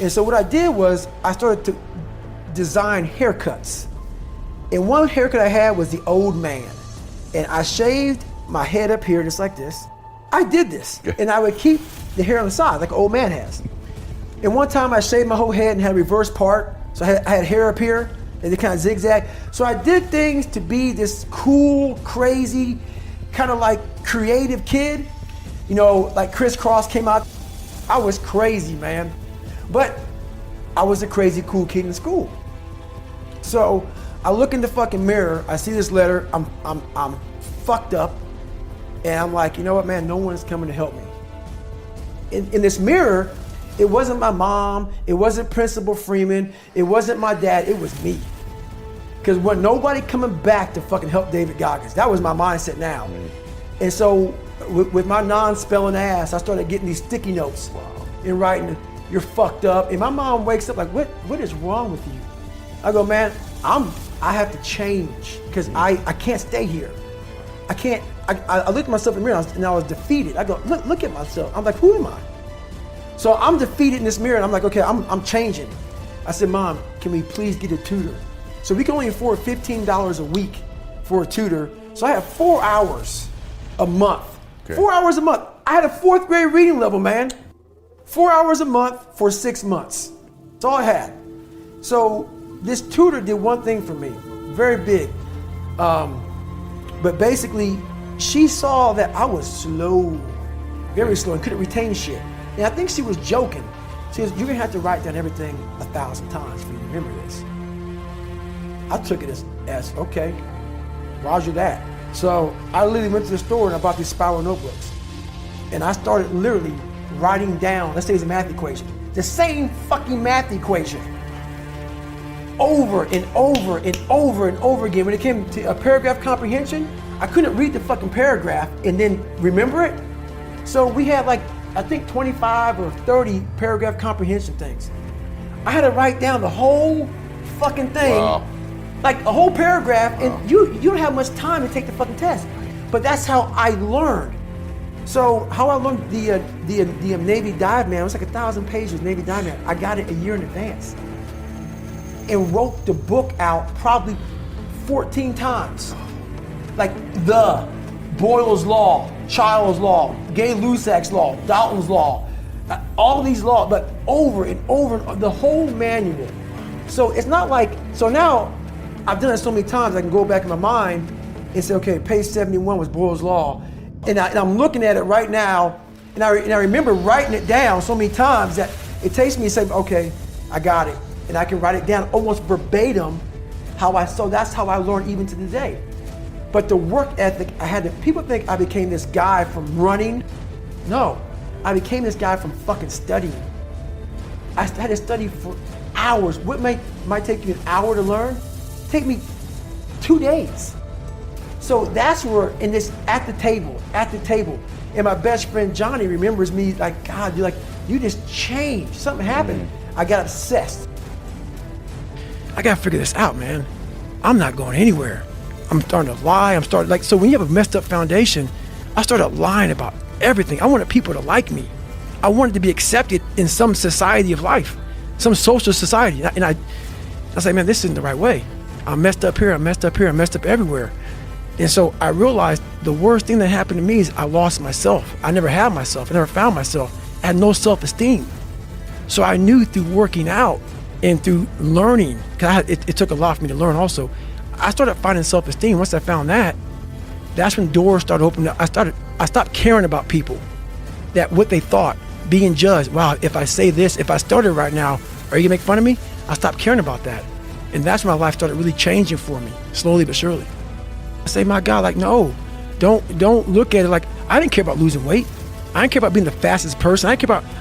And so what I did was I started to design haircuts. And one haircut I had was the old man. And I shaved my head up here just like this. I did this. And I would keep the hair on the side like an old man has. And one time I shaved my whole head and had a reverse part. So I had hair up here and it kind of zigzag. So I did things to be this cool, crazy, kind of like creative kid. You know, like Crisscross came out. I was crazy, man. But I was a crazy cool kid in school. So I look in the fucking mirror, I see this letter, I'm fucked up, and I'm like, you know what, man, no one's coming to help me. In this mirror, it wasn't my mom, it wasn't Principal Freeman, it wasn't my dad, it was me. Because when nobody coming back to fucking help David Goggins, that was my mindset now. And so with my non-spelling ass, I started getting these sticky notes and writing, you're fucked up. And my mom wakes up like, what is wrong with you? I go, man, I have to change because I can't stay here. I can't, I looked at myself in the mirror and I was defeated. I go, look at myself. I'm like, who am I? So I'm defeated in this mirror and I'm like, okay, I'm changing. I said, Mom, can we please get a tutor? So we can only afford $15 a week for a tutor. So I have 4 hours a month. Okay. 4 hours a month. I had a 4th grade reading level, man. 4 hours a month for 6 months. That's all I had. So this tutor did one thing for me, very big. But basically, she saw that I was slow, very slow, and couldn't retain shit. And I think she was joking. She goes, you're gonna have to write down everything 1,000 times for you to remember this. I took it as okay, roger that. So I literally went to the store and I bought these spiral notebooks. And I started literally writing down, let's say it's a math equation, the same fucking math equation over and over and over and over again. When it came to a paragraph comprehension, I couldn't read the fucking paragraph and then remember it. So we had like, I think 25 or 30 paragraph comprehension things. I had to write down the whole fucking thing, like a whole paragraph, and you don't have much time to take the fucking test. But that's how I learned. So how I learned the Navy Dive Man, it was like 1,000 pages, Navy Dive Man. I got it a year in advance and wrote the book out probably 14 times. Like the Boyle's Law, Child's Law, Gay-Lussac's Law, Dalton's Law, all these laws, but over and over, the whole manual. So it's not like, so now I've done it so many times I can go back in my mind and say, okay, page 71 was Boyle's Law. And I'm looking at it right now, and I remember writing it down so many times that it takes me to say, okay, I got it. And I can write it down almost verbatim so that's how I learned even to today. But the work ethic, people think I became this guy from running. No, I became this guy from fucking studying. I had to study for hours. What might take you an hour to learn, take me 2 days. So that's where, at the table, and my best friend Johnny remembers me like, God, you just changed. Something happened. I got obsessed. I gotta figure this out, man. I'm not going anywhere. I'm starting to lie. So when you have a messed up foundation, I started lying about everything. I wanted people to like me. I wanted to be accepted in some society of life, some social society. And I was like, man, this isn't the right way. I'm messed up here, I'm messed up here, I'm messed up everywhere. And so I realized the worst thing that happened to me is I lost myself. I never had myself, I never found myself. I had no self-esteem. So I knew through working out and through learning, because it took a lot for me to learn also, I started finding self-esteem. Once I found that, that's when doors started opening up. I stopped caring about people, that what they thought, being judged. Wow, if I say this, if I started right now, are you gonna make fun of me? I stopped caring about that. And that's when my life started really changing for me, slowly but surely. I say, my God, like, no, don't look at it like, I didn't care about losing weight. I didn't care about being the fastest person.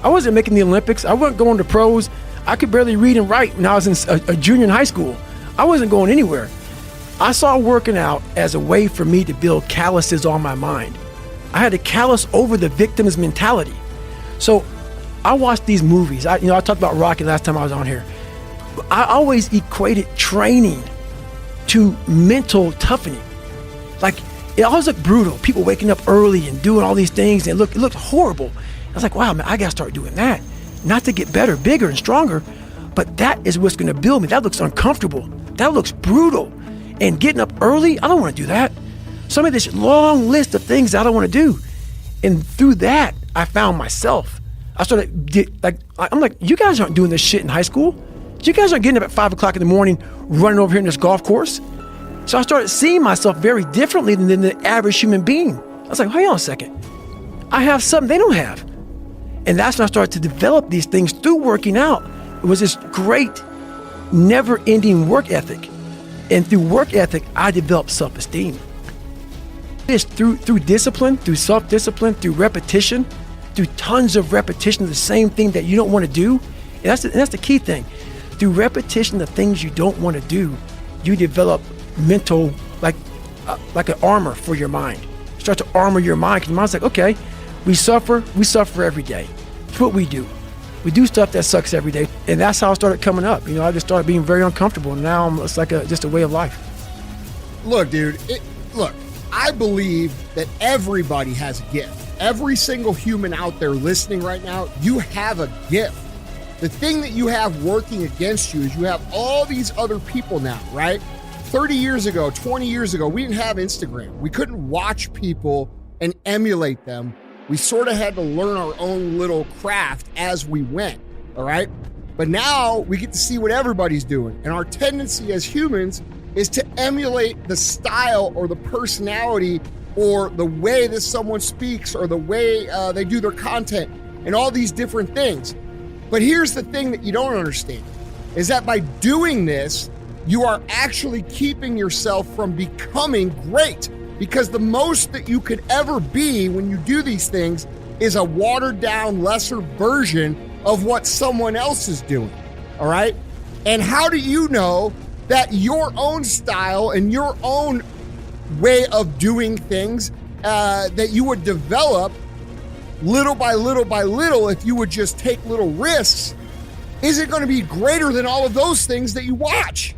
I wasn't making the Olympics. I wasn't going to pros. I could barely read and write when I was in a junior in high school. I wasn't going anywhere. I saw working out as a way for me to build calluses on my mind. I had to callous over the victim's mentality. So I watched these movies. I talked about Rocky last time I was on here. I always equated training to mental toughening. Like, it always looked brutal. People waking up early and doing all these things, and it looked horrible. I was like, wow, man, I gotta start doing that. not to get better, bigger, and stronger, but that is what's going to build me. That looks uncomfortable. That looks brutal. And getting up early, I don't want to do that. So I made this long list of things I don't want to do. And through that, I found myself. I'm like, you guys aren't doing this shit in high school. You guys aren't getting up at 5 o'clock in the morning, running over here in this golf course. So I started seeing myself very differently than the average human being. I was like, hang on a second. I have something they don't have. And that's when I started to develop these things through working out. It was this great, never-ending work ethic. And through work ethic, I developed self-esteem. It's through discipline, through self-discipline, through repetition, through tons of repetition of the same thing that you don't want to do. And that's the key thing. Through repetition of things you don't want to do, you develop mental, like an armor for your mind. Start to armor your mind, because your mind's like, okay, we suffer every day. That's what we do. We do stuff that sucks every day. And that's how I started coming up. I just started being very uncomfortable. And now it's like just a way of life. Look, dude, I believe that everybody has a gift. Every single human out there listening right now, you have a gift. The thing that you have working against you is you have all these other people now, right? 30 years ago, 20 years ago, we didn't have Instagram. We couldn't watch people and emulate them. We sort of had to learn our own little craft as we went, all right? But now we get to see what everybody's doing. And our tendency as humans is to emulate the style or the personality or the way that someone speaks or the way they do their content and all these different things. But here's the thing that you don't understand, is that by doing this, you are actually keeping yourself from becoming great, because the most that you could ever be when you do these things is a watered down, lesser version of what someone else is doing, all right? And how do you know that your own style and your own way of doing things that you would develop little by little by little, if you would just take little risks, is it going to be greater than all of those things that you watch?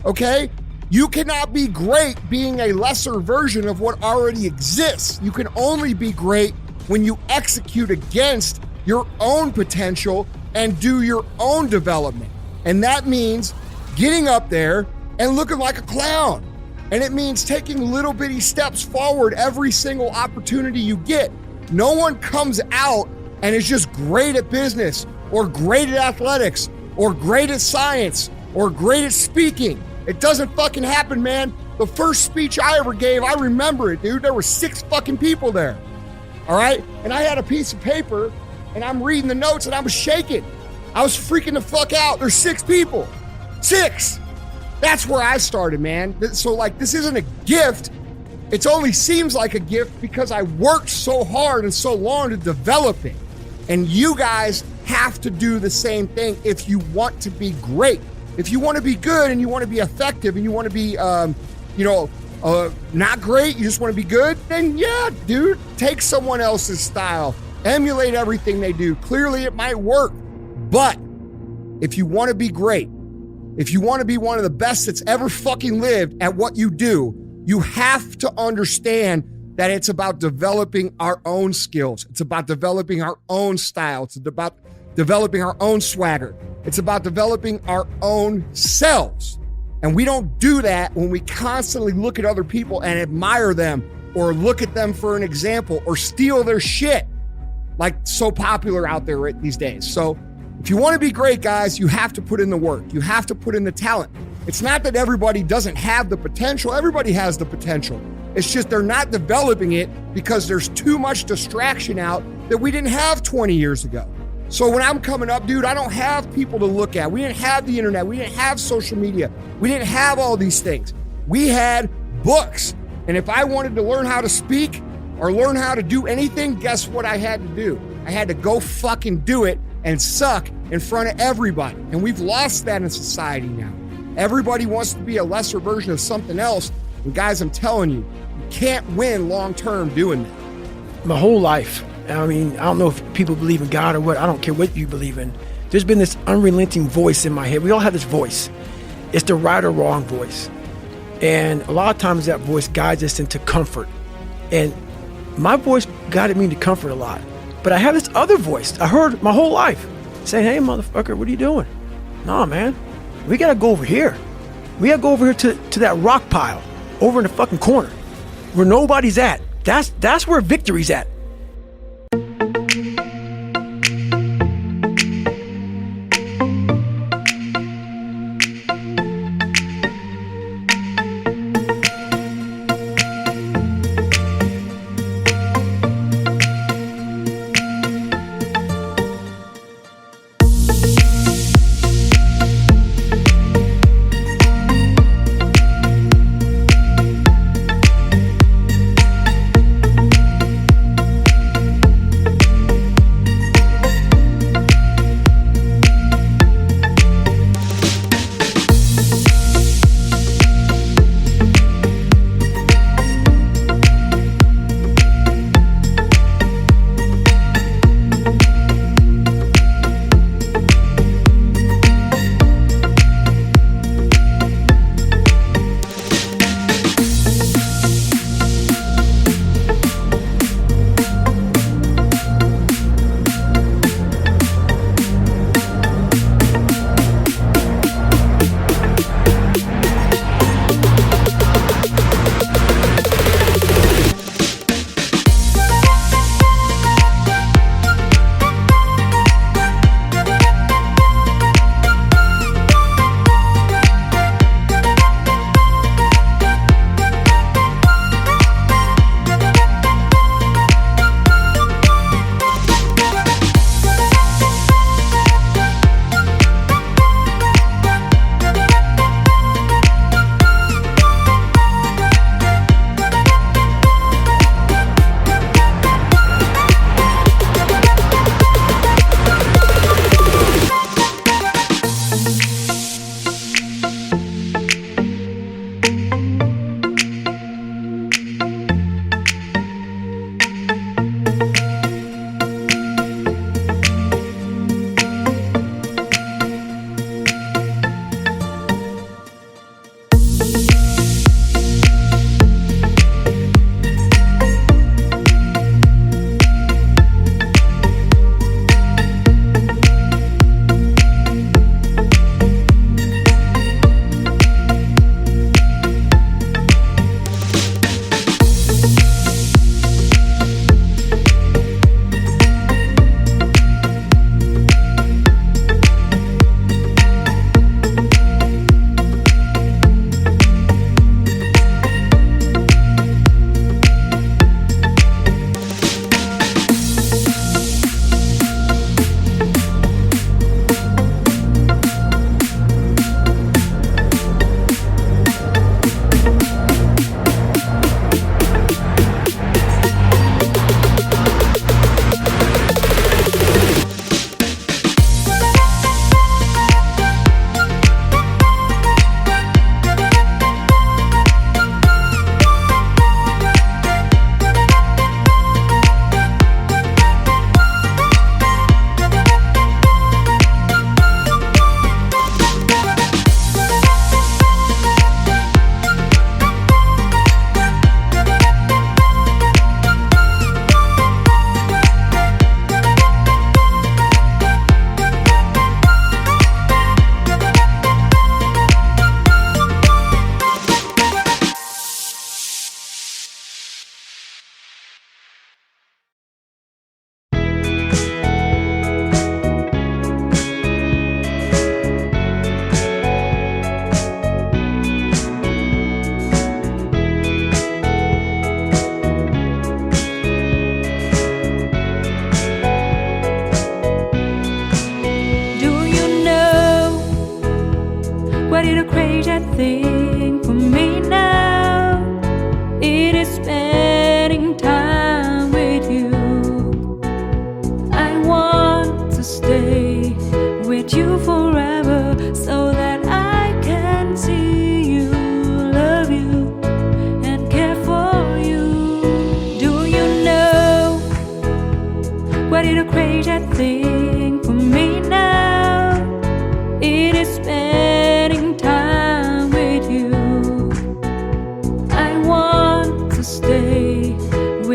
Okay? You cannot be great being a lesser version of what already exists. You can only be great when you execute against your own potential and do your own development. And that means getting up there and looking like a clown. And it means taking little bitty steps forward every single opportunity you get. No one comes out and is just great at business or great at athletics or great at science or great at speaking. It doesn't fucking happen, man. The first speech I ever gave, I remember it, dude. There were 6 fucking people there, all right? And I had a piece of paper, and I'm reading the notes, and I was shaking. I was freaking the fuck out. There's 6 people. 6! That's where I started, man. So, this isn't a gift. It only seems like a gift because I worked so hard and so long to develop it. And you guys have to do the same thing if you want to be great. If you want to be good and you want to be effective and you want to be, not great, you just want to be good, then yeah, dude, take someone else's style. Emulate everything they do. Clearly it might work. But if you want to be great, if you want to be one of the best that's ever fucking lived at what you do, you have to understand that it's about developing our own skills. It's about developing our own style. It's about developing our own swagger. It's about developing our own selves. And we don't do that when we constantly look at other people and admire them or look at them for an example or steal their shit like so popular out there these days. So if you want to be great, guys, you have to put in the work. You have to put in the talent. It's not that everybody doesn't have the potential. Everybody has the potential. It's just they're not developing it because there's too much distraction out that we didn't have 20 years ago. So when I'm coming up, dude, I don't have people to look at. We didn't have the internet. We didn't have social media. We didn't have all these things. We had books. And if I wanted to learn how to speak or learn how to do anything, guess what I had to do? I had to go fucking do it and suck in front of everybody. And we've lost that in society now. Everybody wants to be a lesser version of something else. And guys, I'm telling you, you can't win long-term doing that. My whole life, I mean, I don't know if people believe in God or what. I don't care what you believe in. There's been this unrelenting voice in my head. We all have this voice. It's the right or wrong voice. And a lot of times that voice guides us into comfort. And my voice guided me into comfort a lot. But I have this other voice I heard my whole life. saying, hey, motherfucker, what are you doing? Nah, man, we gotta go over here. We gotta go over here to that rock pile over in the fucking corner where nobody's at. That's where victory's at.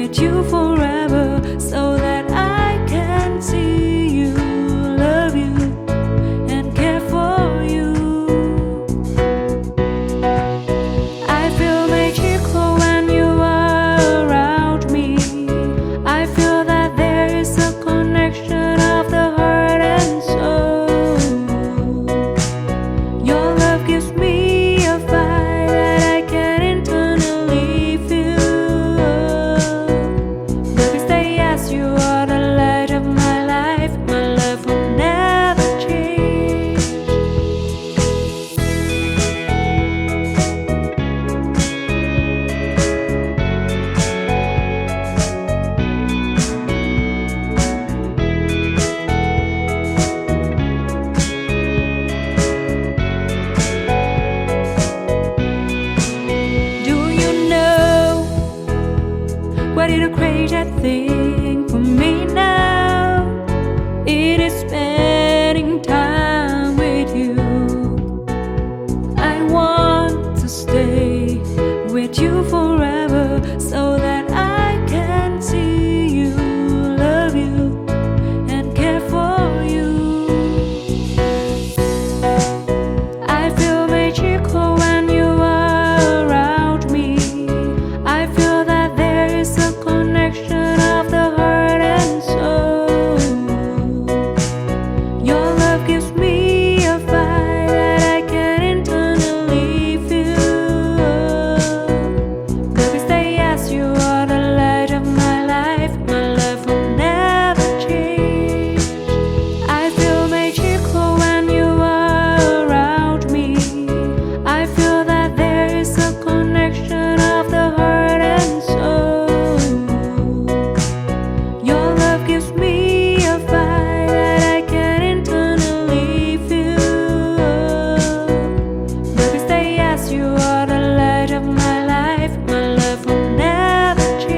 with you forever so that I can see you, love you. you forever so that I can see you, love you, and care for you. I feel magical when you are around me. I feel that there is a connection of the heart and soul. Your love gives me a vibe that I can internally feel. Baby, say yes, you are the light of my life. My love will never change. I feel magical when you are around me. I feel that there is a connection of the heart and soul. Your love gives me a vibe that I can internally feel. Baby, say yes, you are the light of my life. My love will never change.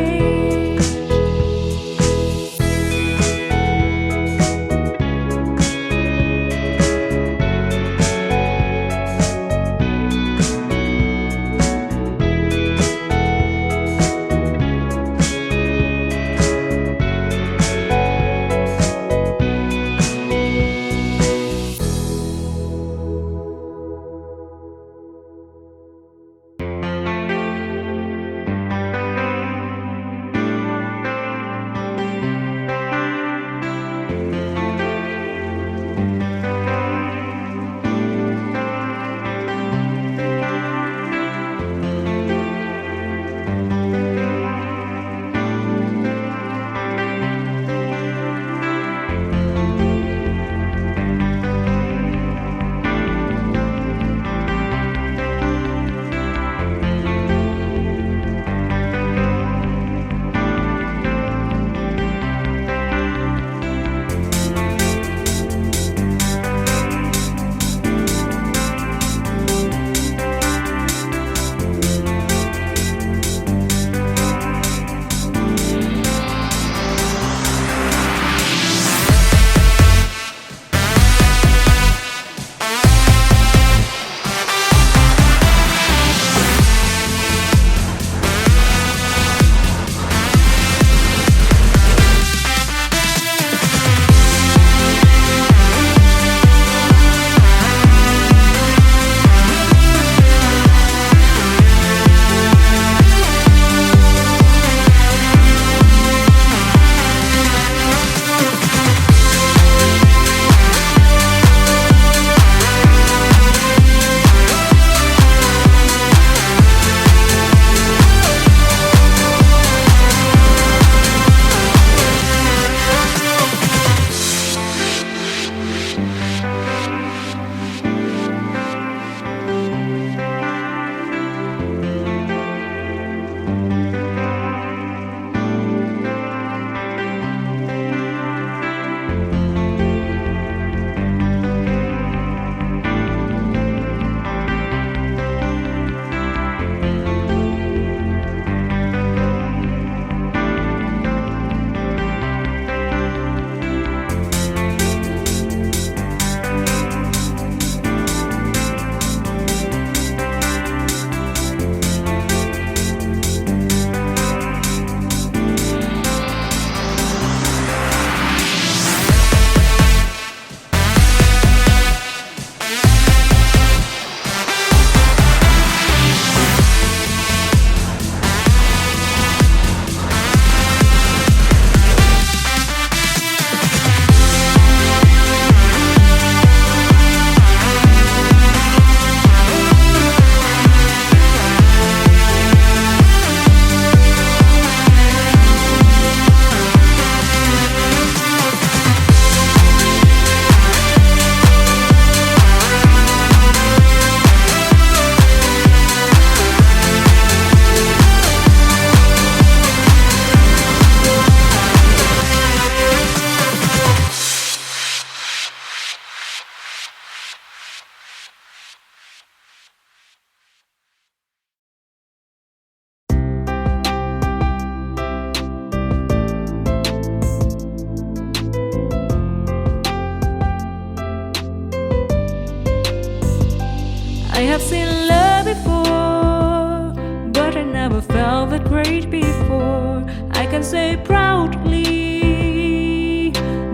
I have seen love before, but I never never felt that great before. I can say proudly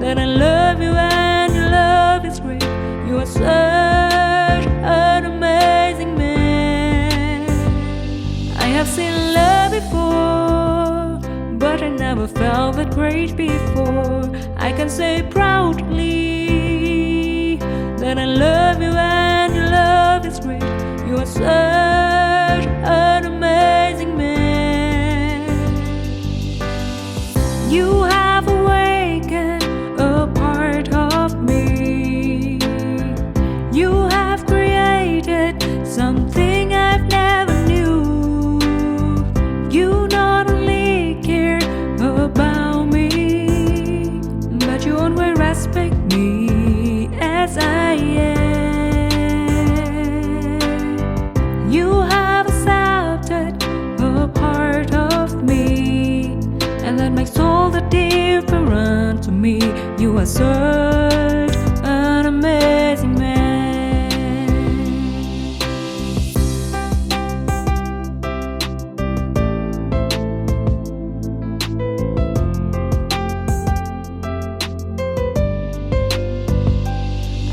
that I love you and your love is great. You are such an amazing man. I have seen love before, but I never felt that great before. I can say proudly that I love you and your love is great. You are such an amazing man. You have awakened a part of me. You have created something I've never knew. You not only care about me, but you always respect me as I am. You have accepted a part of me, and that makes all the difference to me. You are such an amazing man.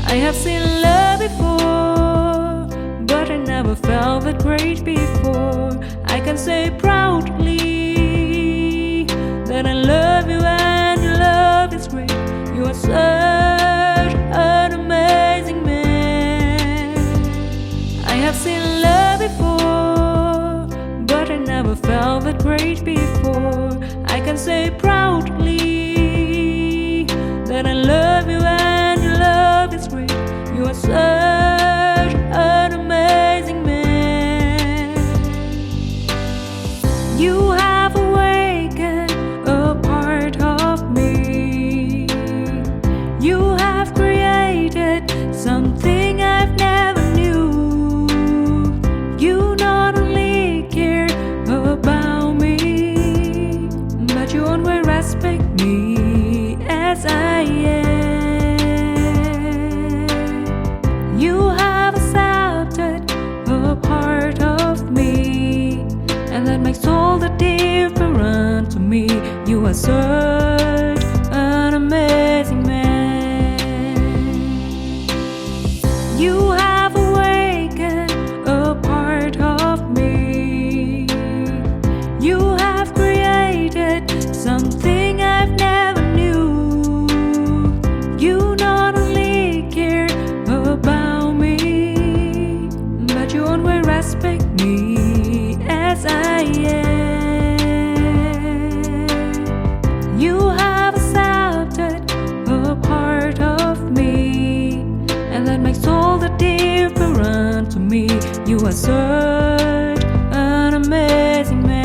I have seen love before, but I never felt that great before. I can say proudly that I love you and your love is great. You are such an amazing man. I have seen love before, but I never felt that great before. I can say proudly that I love you and your love is great. You are such an amazing man. You have awakened a part of me. You have created something I've never knew. You not only care about me, but you always respect me as I am. You have accepted a part of me, and that makes all the difference to me. You are such an amazing man. You have awakened a part of me. You have created something I've never knew. You not only care about me, but you always respect me as I am. You have accepted a part of me, and that makes all the difference to me. You are such an amazing man.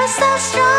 so strong.